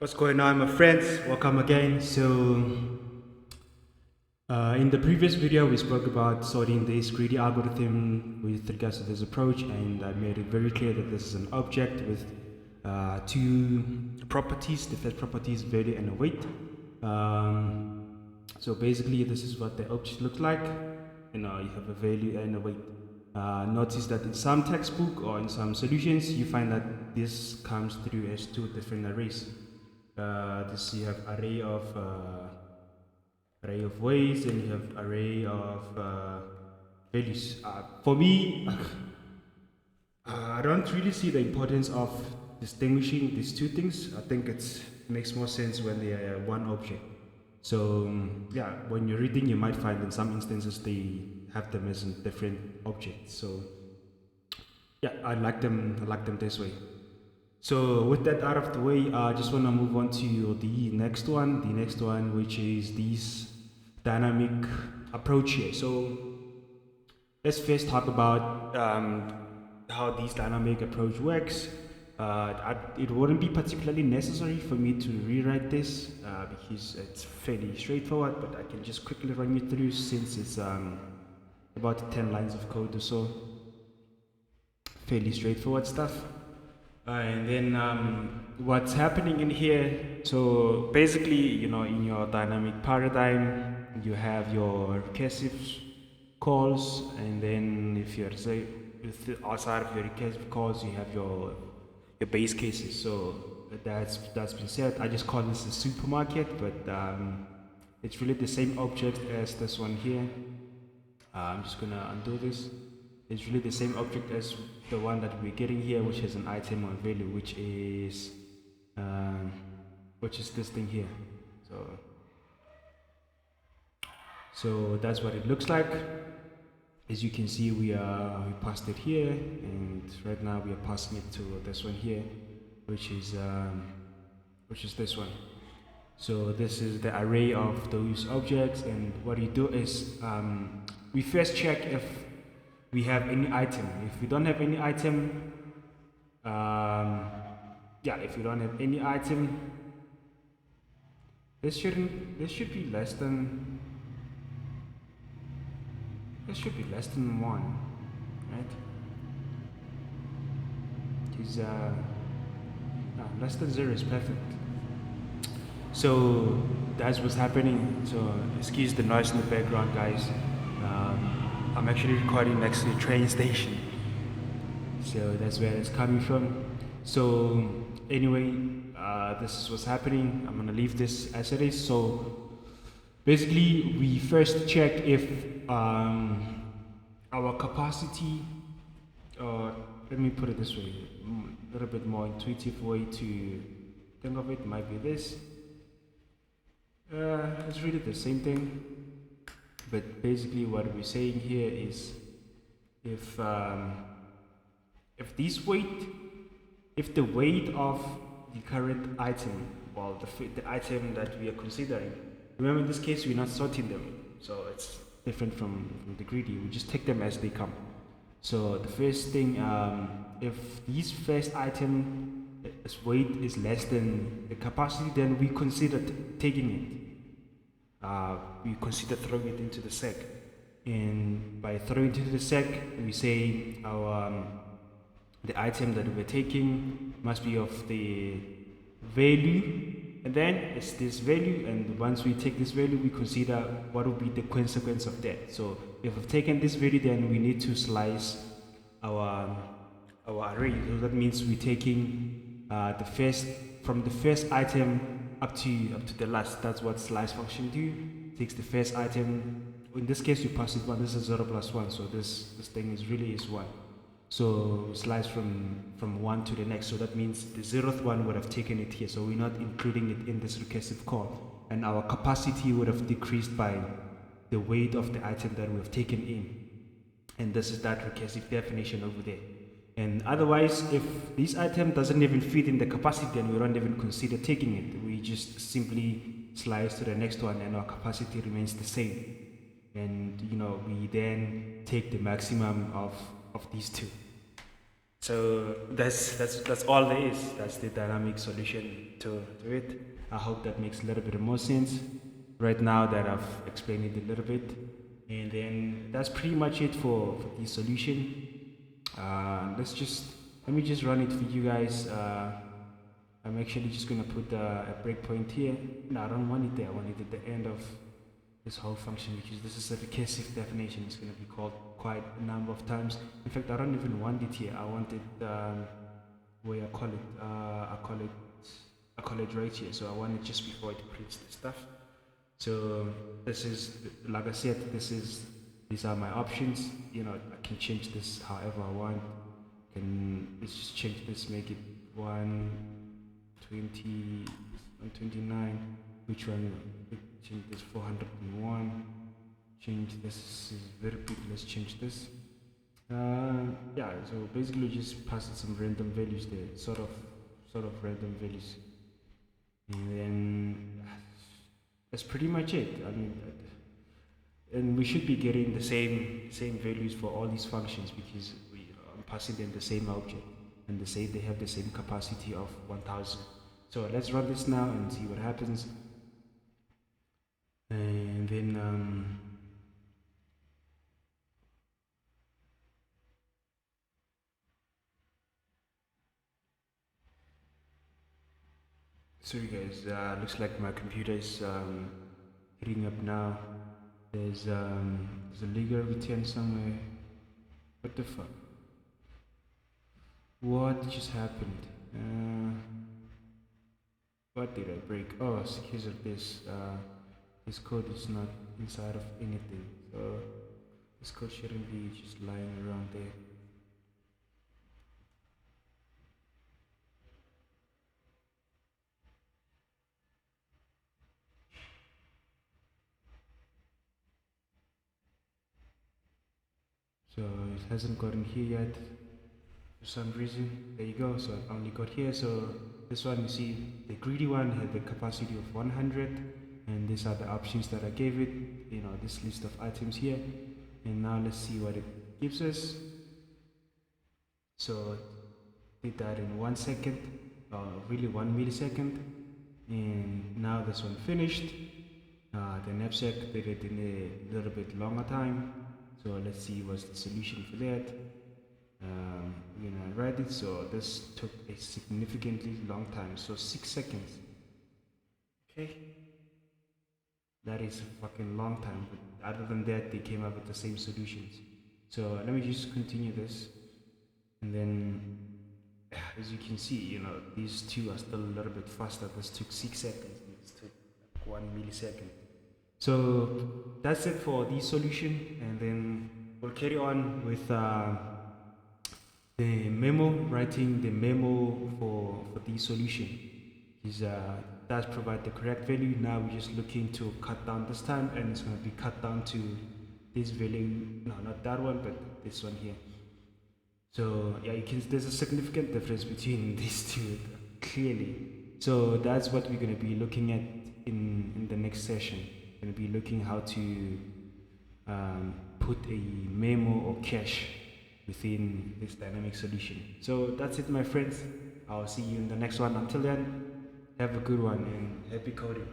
What's going on, my friends? Welcome again. In the previous video, we spoke about sorting this greedy algorithm with regards to this approach, and I made it very clear that this is an object with two properties. The first property is value and a weight. So basically, this is what the object looks like. You have a value and a weight. Notice that in some textbook or in some solutions, you find that this comes through as two different arrays. This you have array of weights, and you have array of values. For me, I don't really see the importance of distinguishing these two things. I think it makes more sense when they are one object. So yeah, when you're reading, you might find in some instances they have them as different objects. So yeah, I like them this way. So with that out of the way, I just want to move on to the next one, which is this dynamic approach here. So let's first talk about how this dynamic approach works. It wouldn't be particularly necessary for me to rewrite this because it's fairly straightforward, but I can just quickly run you through since it's about 10 lines of code or so. Fairly straightforward stuff. And then what's happening in here, so basically, in your dynamic paradigm, you have your recursive calls, and then if you're outside of your recursive calls, you have your base cases. So that's been said. I just call this a supermarket, but it's really the same object as this one here. I'm just gonna undo this. It's really the same object as the one that we're getting here, which has an item or value, which is this thing here. So that's what it looks like. As you can see, we passed it here, and right now we are passing it to this one here, which is this one. So this is the array of those objects, and what you do is we first check if we have any item. If we don't have any item, if we don't have any item, this should be less than 1, right? Because less than 0 is perfect. So that's what's happening. So excuse the noise in the background, guys. I'm actually recording next to the train station, so that's where it's coming from. So anyway, this is what's happening. I'm gonna leave this as it is. So basically, we first check if our capacity, or let me put it this way, a little bit more intuitive way to think of it might be this. It's really the same thing. But basically what we're saying here is if the weight of the current item, well, the item that we are considering, remember in this case we're not sorting them, so it's different from the greedy. We just take them as they come. So the first thing, if this first item's weight is less than the capacity, then we consider taking it. We consider throwing it into the sec, and by throwing it into the sec, we say the item that we're taking must be of the value, and then it's this value, and once we take this value, we consider what will be the consequence of that. So if we've taken this value, then we need to slice our array. So that means we're taking from the first item up to the last. That's what slice function do. Takes the first item. In this case, you pass it 1. This is 0 plus 1. So this thing is 1. So slice from 1 to the next. So that means the 0th one would have taken it here. So we're not including it in this recursive call, and our capacity would have decreased by the weight of the item that we have taken in. And this is that recursive definition over there. And otherwise, if this item doesn't even fit in the capacity, then we don't even consider taking it. We just simply slice to the next one, and our capacity remains the same. And we then take the maximum of these two. So that's all there is. That's the dynamic solution to it. I hope that makes a little bit more sense right now that I've explained it a little bit. And then that's pretty much it for the solution. Let me just run it for you guys. I'm actually just gonna put a breakpoint here. No, I don't want it there. I want it at the end of this whole function, because this is a recursive definition. It's going to be called quite a number of times. In fact, I don't even want it here. I want it where I call it right here. So I want it just before it prints the stuff. So this is, like I said, these are my options. You know, I can change this however I want. Let's just change this, make it 120, 129. Which one? Change this 401. Change this is very big. Let's change this. Yeah. So basically, just pass it some random values there, sort of random values, and then that's pretty much it. I mean, and we should be getting the same values for all these functions, because I'm passing them the same object, and they have the same capacity of 1000. So let's run this now and see what happens. And then sorry guys, looks like my computer is heating up now. There's a legal return somewhere. What the fuck? What just happened? What did I break? Oh, it's because of this. This code is not inside of anything, so this code shouldn't be just lying around there. So it hasn't gotten here yet for some reason. There you go. So I only got here. So this one, you see, the greedy one had the capacity of 100, and these are the options that I gave it. You know, this list of items here. And now let's see what it gives us. So did that in 1 second, really 1 millisecond, and now this one finished. The knapsack did it in a little bit longer time. So let's see what's the solution for that. We're gonna write it. So this took a significantly long time. So 6 seconds. Okay, that is a fucking long time. But other than that, they came up with the same solutions. So let me just continue this, and then as you can see, you know, these two are still a little bit faster. This took 6 seconds. This took like 1 millisecond. So that's it for the solution, and then we'll carry on with the memo, writing the memo for the solution. Does provide the correct value. Now we're just looking to cut down this time, and it's going to be cut down to this value. No, not that one, but this one here. So yeah, there's a significant difference between these two, clearly. So that's what we're going to be looking at in the next session. We're going to be looking how to put a memo or cache within this dynamic solution. So that's it, my friends. I'll see you in the next one. Until then, have a good one and happy coding.